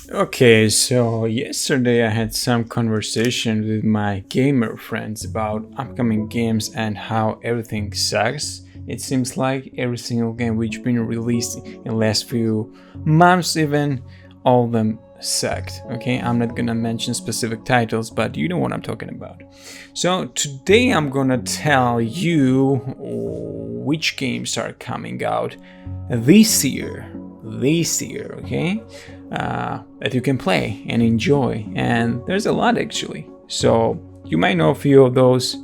Okay, so yesterday I had some conversation with my gamer friends about upcoming games and how everything sucks. It seems like every single game which been released in the last few months even, all of them sucked. Okay, I'm not gonna mention specific titles, but you know what I'm talking about. So today I'm gonna tell you which games are coming out this year. Okay? That you can play and enjoy, and there's a lot actually. So you might know a few of those,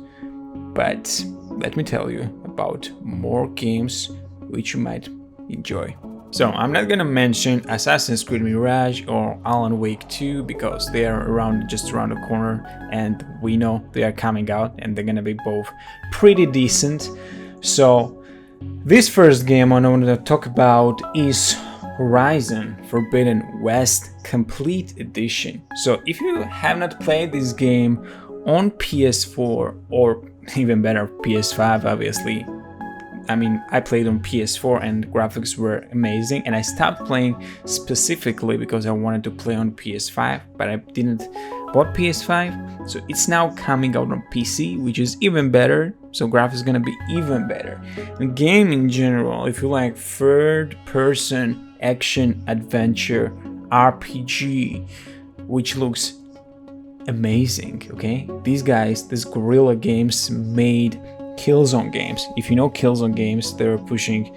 but let me tell you about more games which you might enjoy. So I'm not gonna mention Assassin's Creed Mirage or Alan Wake 2 because they are just around the corner, and we know they are coming out and they're gonna be both pretty decent. So this first game I want to talk about is Horizon Forbidden West Complete Edition. So if you have not played this game on PS4 or even better PS5, obviously, I mean, I played on PS4 and graphics were amazing, and I stopped playing specifically because I wanted to play on PS5, but I didn't bought PS5, so it's now coming out on PC, which is even better. So graphics is gonna be even better. The game in general, if you like third-person action adventure RPG, which looks amazing. Okay, these Guerrilla Games made Killzone games. If you know Killzone games, they're pushing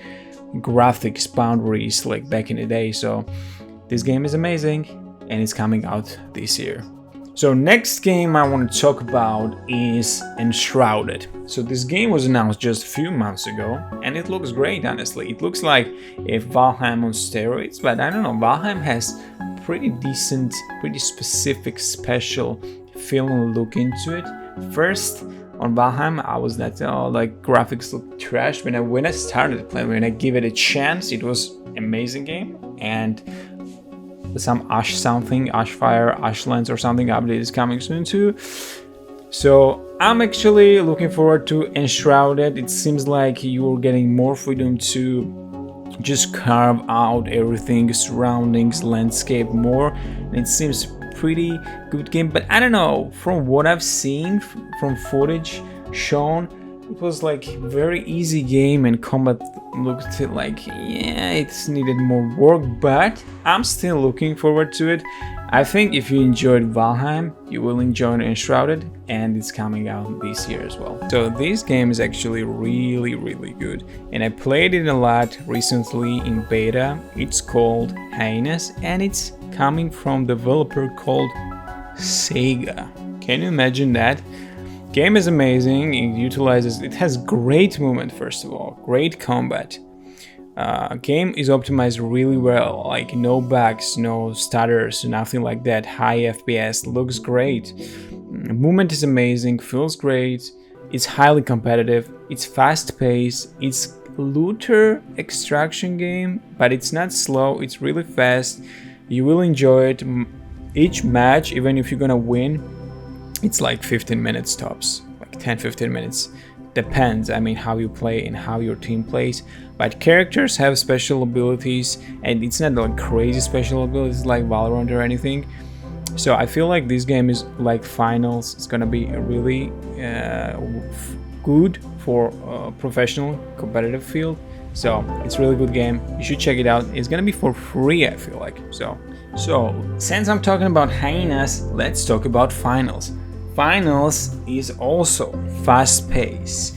graphics boundaries like back in the day. So this game is amazing and it's coming out this year. So next game I want to talk about is Enshrouded. So this game was announced just a few months ago and it looks great, honestly. It looks like a Valheim on steroids, but I don't know, Valheim has pretty decent, pretty specific, special feel and look into it. First, on Valheim, I was not like graphics look trash. When I started playing, when I give it a chance, it was amazing game, and some Ashfire, Ashlands or something update is coming soon too. So I'm actually looking forward to Enshrouded. It seems like you're getting more freedom to just carve out everything, surroundings, landscape more, and it seems pretty good game. But I don't know, from what I've seen from footage shown, it was like very easy game and combat looked like it's needed more work, but I'm still looking forward to it. I think if you enjoyed Valheim, you will enjoy Enshrouded, and it's coming out this year as well. So this game is actually really good, and I played it a lot recently in beta. It's called Hyenas, and it's coming from developer called Sega. Can you imagine that? Game is amazing. It has great movement, first of all, great combat. Game is optimized really well, like no bugs, no stutters, nothing like that. High FPS, looks great. Movement is amazing, feels great. It's highly competitive. It's fast paced. It's looter extraction game, but it's not slow. It's really fast. You will enjoy it. Each match, even if you're gonna win, it's like 15 minutes tops, like 10-15 minutes. Depends, I mean, how you play and how your team plays. But characters have special abilities, and it's not like crazy special abilities like Valorant or anything. So I feel like this game is like finals. It's gonna be really good for a professional competitive field. So it's a really good game. You should check it out. It's gonna be for free, I feel like. So since I'm talking about Hyenas, let's talk about Finals. Finals is also fast-paced,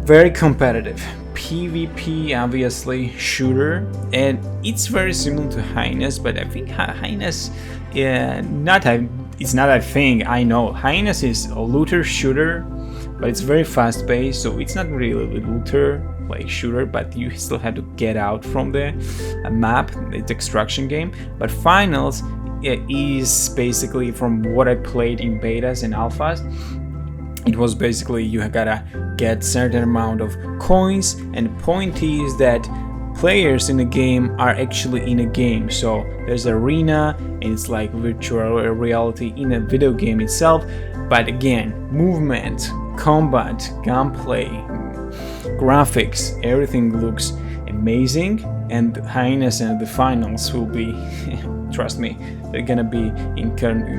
very competitive, PvP obviously, shooter, and it's very similar to Hyenas, but I think Hyenas, I know Hyenas is a looter shooter, but it's very fast-paced, so it's not really a looter like shooter, but you still have to get out from the map. It's extraction game. But Finals is basically, from what I played in betas and alphas, it was basically you gotta get certain amount of coins, and the point is that players in the game are actually in a game. So there's arena, and it's like virtual reality in a video game itself. But again, movement, combat, gunplay, graphics, everything looks amazing, and hyenas and the finals will be trust me, they're gonna be in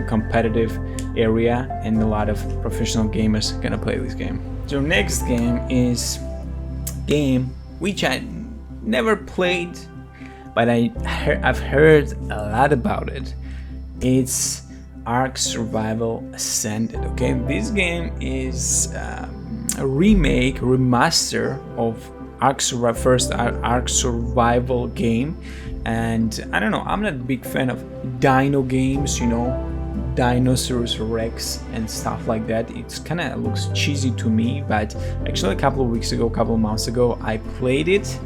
competitive area, and a lot of professional gamers gonna play this game. So next game is game which I never played, but I've heard a lot about it. It's Ark Survival Ascended. Okay, this game is a remaster of first Ark Survival game, and I don't know, I'm not a big fan of dino games, you know, Dinosaurs Rex and stuff like that. It's kind of looks cheesy to me, but actually a couple of months ago I played it.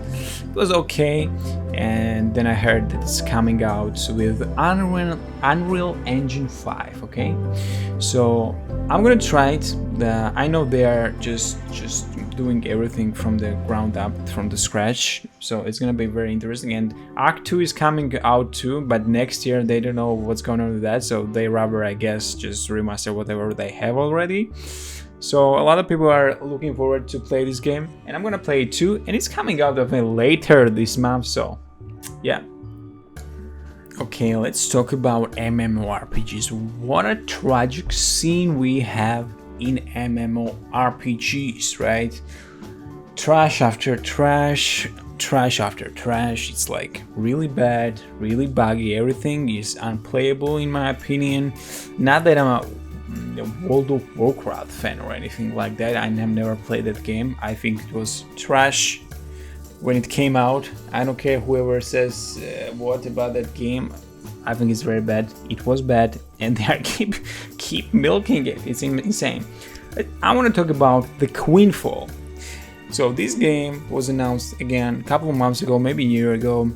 It was okay, and then I heard that it's coming out with Unreal Engine 5. Okay, so I'm gonna try it. I know they are just doing everything from the ground up, from the scratch, so it's gonna be very interesting. And Ark 2 is coming out too, but next year they don't know what's going on with that, so they rather, I guess, just remaster whatever they have already. So a lot of people are looking forward to play this game, and I'm gonna play it too, and it's coming out of it later this month, so yeah. Okay, let's talk about MMORPGs. What a tragic scene we have in MMORPGs, right? Trash after trash, trash after trash. It's like really bad, really buggy. Everything is unplayable in my opinion. Not that I'm a World of Warcraft fan or anything like that. I have never played that game. I think it was trash when it came out. I don't care whoever says what about that game. I think it's very bad. It was bad, and they keep milking it. It's insane. I want to talk about the Quinfall. So this game was announced again a couple of months ago, maybe a year ago.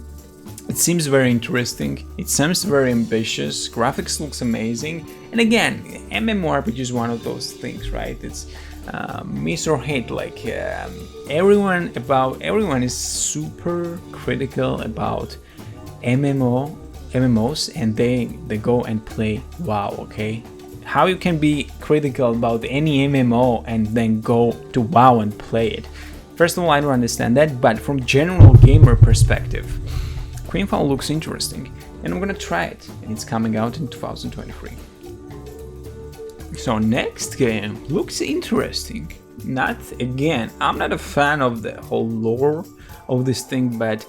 It seems very interesting. It seems very ambitious. Graphics looks amazing. And again, MMORPG is one of those things, right? It's miss or hate. Like everyone is super critical about MMOs, and they go and play WoW. Okay, how you can be critical about any MMO and then go to WoW and play it? First of all, I don't understand that, but from general gamer perspective, Quinfall looks interesting, and I'm gonna try it, and it's coming out in 2023. So next game looks interesting. I'm not a fan of the whole lore of this thing, but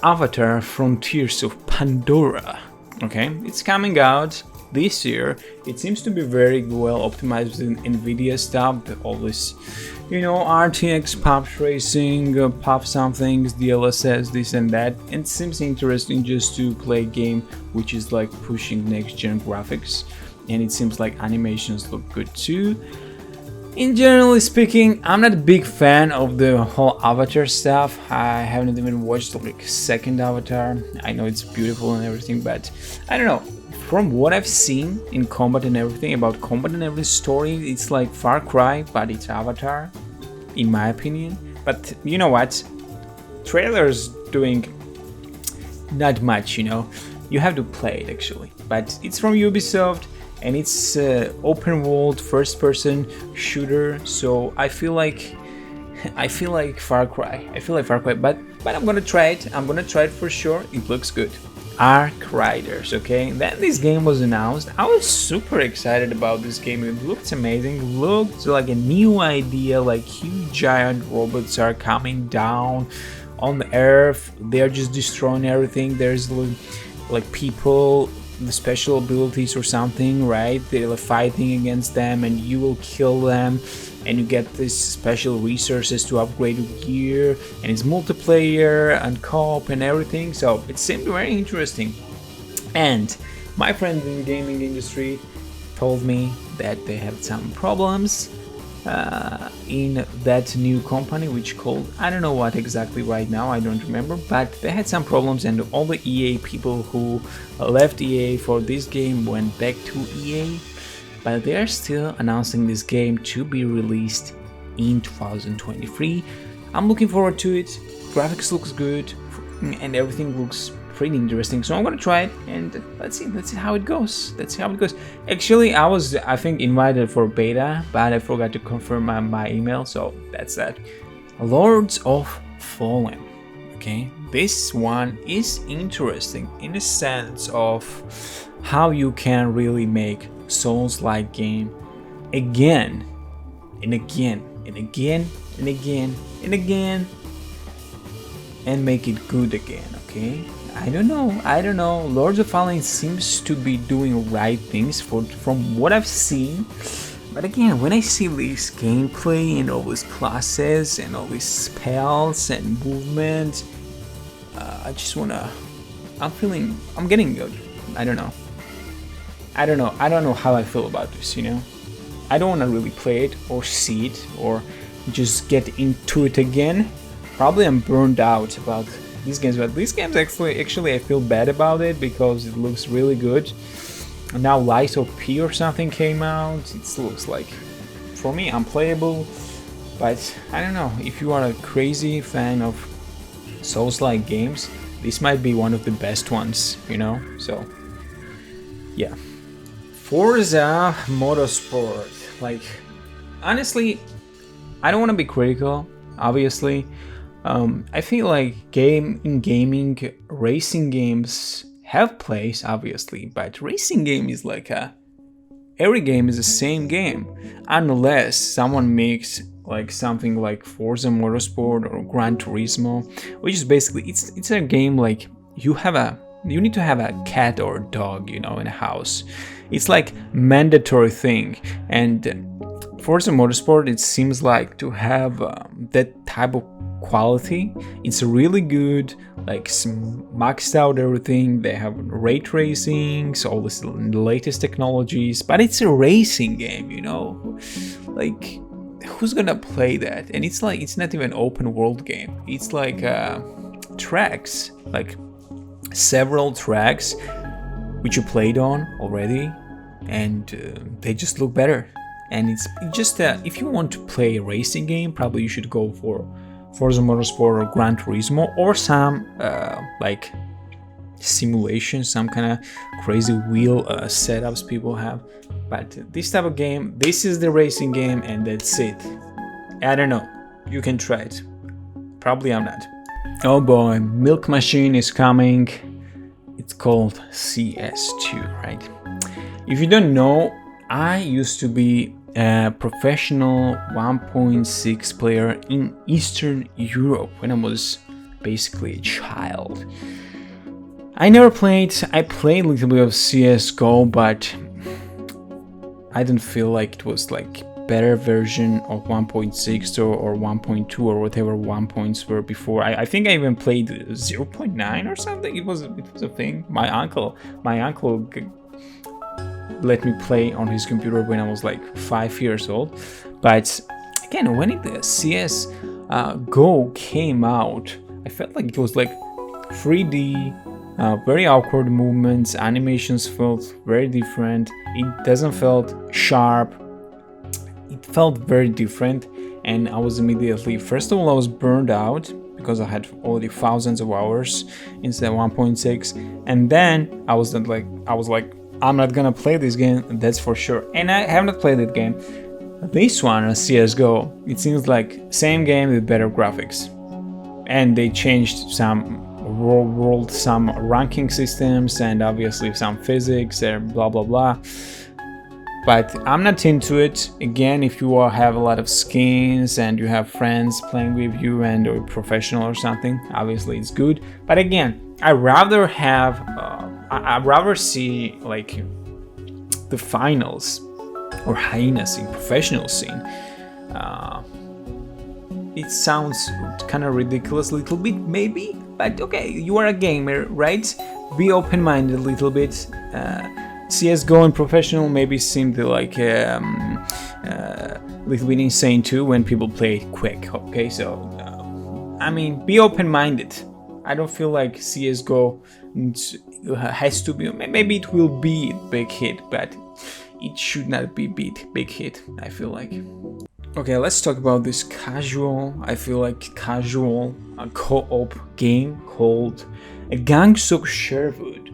Avatar: Frontiers of Pandora. Okay, it's coming out this year. It seems to be very well optimized with NVIDIA stuff, all this, you know, RTX pop tracing, pop somethings, DLSS, this and that. And it seems interesting just to play a game which is like pushing next gen graphics, and it seems like animations look good too. In generally speaking, I'm not a big fan of the whole Avatar stuff. I haven't even watched like second Avatar. I know it's beautiful and everything, but I don't know. From what I've seen in combat and everything, about combat and every story, it's like Far Cry, but it's Avatar, in my opinion. But you know what? Trailers doing not much, you know. You have to play it actually. But it's from Ubisoft, and it's open world first person shooter, so I feel like Far Cry. But I'm gonna try it. I'm gonna try it for sure. It looks good. Ark Riders. Okay, then this game was announced. I was super excited about this game. It looked amazing. Looked like a new idea. Like huge giant robots are coming down on the Earth. They are just destroying everything. There's like people, the special abilities or something, right? They're fighting against them, and you will kill them, and you get these special resources to upgrade your gear, and it's multiplayer and co-op and everything. So it seemed very interesting. And my friend in the gaming industry told me that they have some problems in that new company, which called, I don't know what exactly right now, I don't remember, but they had some problems, and all the EA people who left EA for this game went back to EA, but they are still announcing this game to be released in 2023. I'm looking forward to it. Graphics looks good, and everything looks pretty interesting, so I'm gonna try it, and let's see how it goes. Actually, I was, I think, invited for beta, but I forgot to confirm my email, so that's that. Lords of Fallen. okay? This one is interesting in the sense of how you can really make Souls-like game again and again and again and again and again and make it good again, okay? I don't know. Lords of Fallen seems to be doing right things from what I've seen. But again, when I see this gameplay and all these classes and all these spells and movement, I'm getting good. I don't know how I feel about this, you know? I don't want to really play it or see it or just get into it again. Probably I'm burned out about these games, but these games actually I feel bad about it because it looks really good. And now Lies of P or something came out. It looks like, for me, unplayable. But I don't know, if you are a crazy fan of Souls-like games, this might be one of the best ones, you know? So, yeah. Forza Motorsport. Like, honestly, I don't want to be critical, obviously. I feel like gaming, racing games have place, obviously, but racing game is like every game is the same game, unless someone makes like something like Forza Motorsport or Gran Turismo, which is basically it's a game like you need to have a cat or a dog, you know, in a house. It's like mandatory thing, and Forza Motorsport, it seems like to have that type of quality. It's really good, like maxed out everything. They have ray tracing, so all the latest technologies, but it's a racing game, you know? Like, who's gonna play that? And it's like, it's not even an open world game. It's like tracks, like several tracks which you played on already, and they just look better. And it's just if you want to play a racing game, probably you should go for Forza Motorsport or Gran Turismo, or some like simulation, some kind of crazy wheel setups people have. But this type of game, this is the racing game, and that's it. I don't know, you can try it. Probably I'm not. Oh boy, Milk Machine is coming. It's called CS2, right? If you don't know, I used to be a professional 1.6 player in Eastern Europe when I was basically a child. I played a little bit of CSGO, but I don't feel like it was like better version of 1.6 or 1.2 or whatever 1.0s were before. I think I even played 0.9 or something. It was a thing. My uncle let me play on his computer when I was like 5 years old. But again, when the CS Go came out, I felt like it was like 3D, very awkward movements, animations felt very different. It doesn't felt sharp. It felt very different, and I was immediately, first of all, I was burned out because I had already thousands of hours instead of 1.6, and then I was like, I'm not gonna play this game, that's for sure. And I have not played that game. This one, CSGO, it seems like same game with better graphics, and they changed some some ranking systems and obviously some physics and blah blah blah. But I'm not into it. Again, if you have a lot of skins and you have friends playing with you and or professional or something, obviously it's good. But again, I'd rather see like the finals or hyenas in professional scene. It sounds kind of ridiculous a little bit, maybe, but okay, you are a gamer, right? Be open-minded a little bit. CSGO and professional maybe seemed like a little bit insane too when people play it quick, okay? So, I mean, be open-minded. I don't feel like CSGO has to be, maybe it will be a big hit, but it should not be big hit, I feel like. Okay, let's talk about this casual, I feel like casual co-op game called Gangs of Sherwood.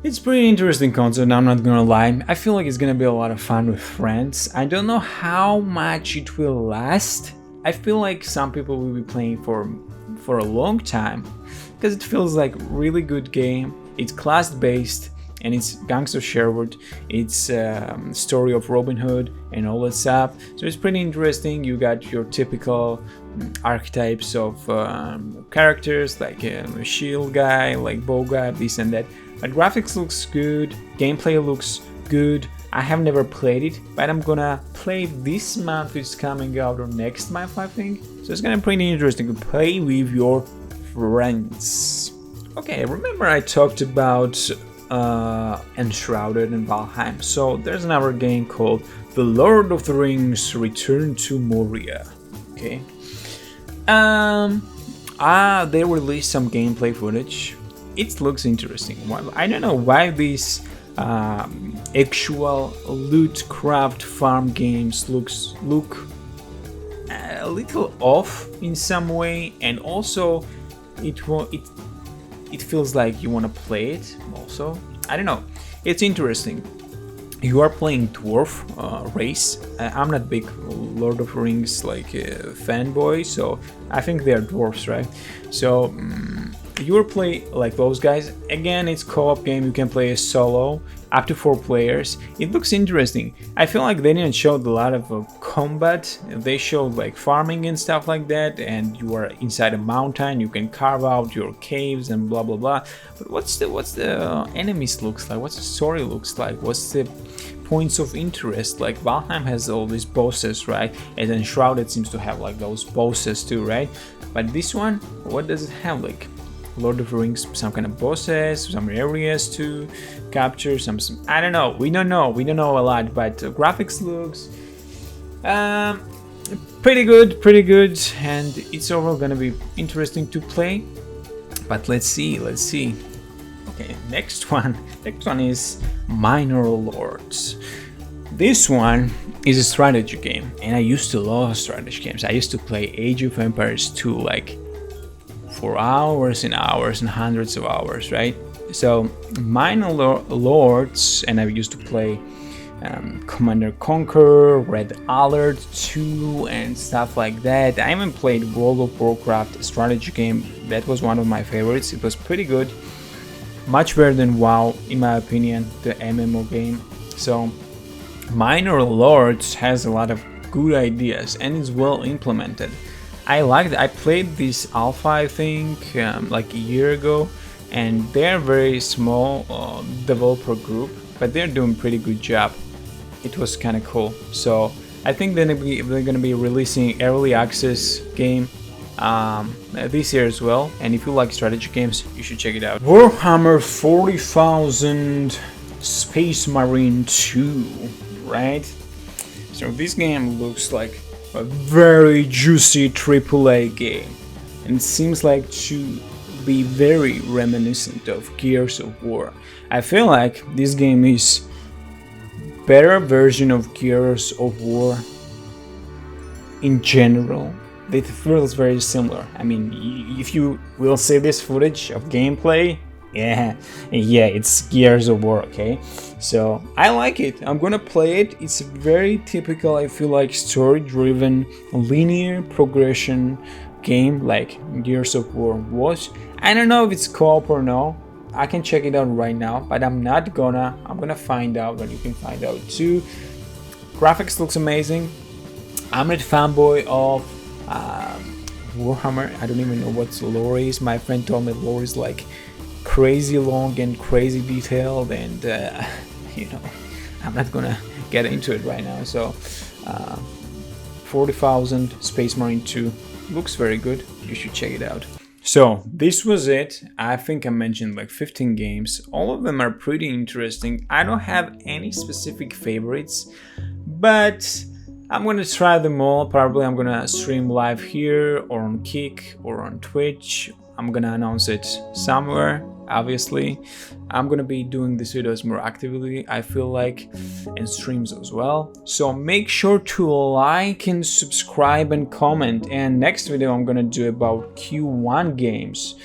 It's pretty interesting concept, I'm not gonna lie. I feel like it's gonna be a lot of fun with friends. I don't know how much it will last. I feel like some people will be playing for for a long time because it feels like really good game. It's class based and it's Gangs of Sherwood. It's story of Robin Hood and all that stuff. So it's pretty interesting. You got your typical archetypes of characters like a shield guy, like bow guy, this and that. But graphics looks good, gameplay looks good. I have never played it, but I'm gonna play this month. It's coming out or next month, I think. So it's gonna be pretty interesting to play with your friends. Okay, remember I talked about Enshrouded and Valheim. So there's another game called The Lord of the Rings: Return to Moria. Okay. They released some gameplay footage. It looks interesting. I don't know why these actual loot craft farm games look a little off in some way, and also it feels like you want to play it also. I don't know, it's interesting. You are playing dwarf race. I'm not big Lord of the Rings fanboy, so I think they are dwarfs, right? So you will play like those guys. Again, it's co-op game. You can play a solo, up to 4 players. It looks interesting. I feel like they didn't show a lot of combat. They showed like farming and stuff like that, and you are inside a mountain. You can carve out your caves and blah blah blah. But what's the enemies looks like? What's the story looks like? What's the points of interest? Like Valheim has all these bosses, right? And then Enshrouded seems to have like those bosses too, right? But this one, what does it have? Like Lord of the Rings, some kind of bosses, some areas to capture, some I don't know. We don't know a lot, but graphics looks pretty good, and it's overall gonna be interesting to play. But let's see. Okay, next one is Minor Lords. This one is a strategy game, and I used to love strategy games. I used to play Age of Empires 2 like for hours and hours and hundreds of hours, right? So Minor Lords, and I used to play Commander Conquer, Red Alert 2 and stuff like that. I even played World of Warcraft strategy game. That was one of my favorites. It was pretty good, much better than WoW in my opinion, the MMO game. So Minor Lords has a lot of good ideas and is well implemented. I liked it. I played this alpha, I think, like a year ago, and they're very small developer group, but they're doing pretty good job. It was kind of cool. So I think they're gonna be releasing early access game this year as well. And if you like strategy games, you should check it out. Warhammer 40,000 Space Marine 2, right? So this game looks like a very juicy AAA game, and it seems like to be very reminiscent of Gears of War. I feel like this game is better version of Gears of War in general. It feels very similar. I mean, if you will see this footage of gameplay, yeah, it's Gears of War, okay? So I like it. I'm gonna play it. It's very typical, I feel like, story-driven, linear progression game like Gears of War was. I don't know if it's co-op or no. I can check it out right now, but I'm gonna find out, and you can find out too. Graphics looks amazing. I'm a fanboy of Warhammer. I don't even know what lore is. My friend told me lore is like crazy long and crazy detailed, and you know, I'm not gonna get into it right now. So 40,000 Space Marine 2 looks very good. You should check it out. So this was it. I think I mentioned like 15 games. All of them are pretty interesting. I don't have any specific favorites, but I'm gonna try them all. Probably I'm gonna stream live here or on Kick or on Twitch. I'm gonna announce it somewhere, obviously. I'm gonna be doing these videos more actively, I feel like, and streams as well. So make sure to like and subscribe and comment. And next video I'm gonna do about Q1 games.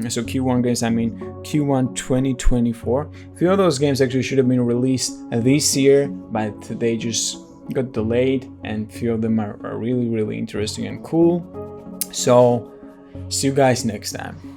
So Q1 games, I mean Q1 2024. A few of those games actually should have been released this year, but they just got delayed, and a few of them are really interesting and cool. So See you guys next time.